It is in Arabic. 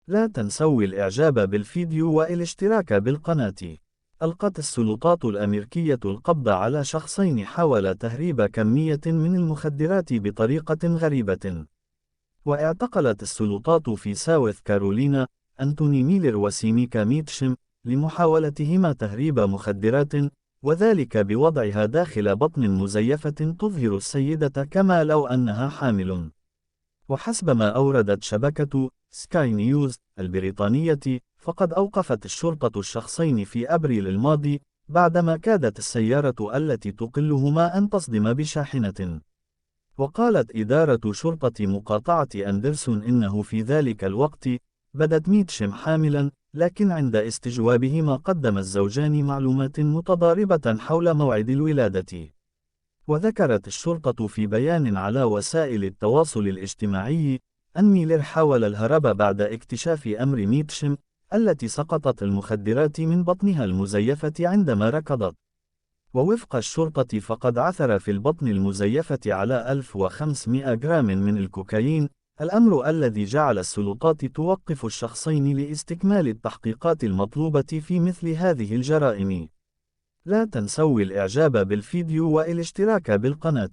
لا تنسوا الإعجاب بالفيديو والاشتراك بالقناة. ألقت السلطات الأمريكية القبض على شخصين حاولا تهريب كمية من المخدرات بطريقة غريبة. واعتقلت السلطات في ساوث كارولينا أنتوني ميلر وسيميكا ميتشم لمحاولتهما تهريب مخدرات، وذلك بوضعها داخل بطن مزيفة تظهر السيدة كما لو أنها حامل. وحسب ما أوردت شبكة سكاي نيوز البريطانية، فقد أوقفت الشرطة الشخصين في أبريل الماضي بعدما كادت السيارة التي تقلهما أن تصدم بشاحنة. وقالت إدارة شرطة مقاطعة أندرسون إنه في ذلك الوقت بدت ميتشم حاملا، لكن عند استجوابهما قدم الزوجان معلومات متضاربة حول موعد الولادة. وذكرت الشرطة في بيان على وسائل التواصل الاجتماعي أن ميلر حاول الهرب بعد اكتشاف أمر ميتشم التي سقطت المخدرات من بطنها المزيفة عندما ركضت. ووفق الشرطة فقد عثر في البطن المزيفة على 1500 جرام من الكوكايين، الأمر الذي جعل السلطات توقف الشخصين لاستكمال التحقيقات المطلوبة في مثل هذه الجرائم. لا تنسوا الإعجاب بالفيديو والاشتراك بالقناة.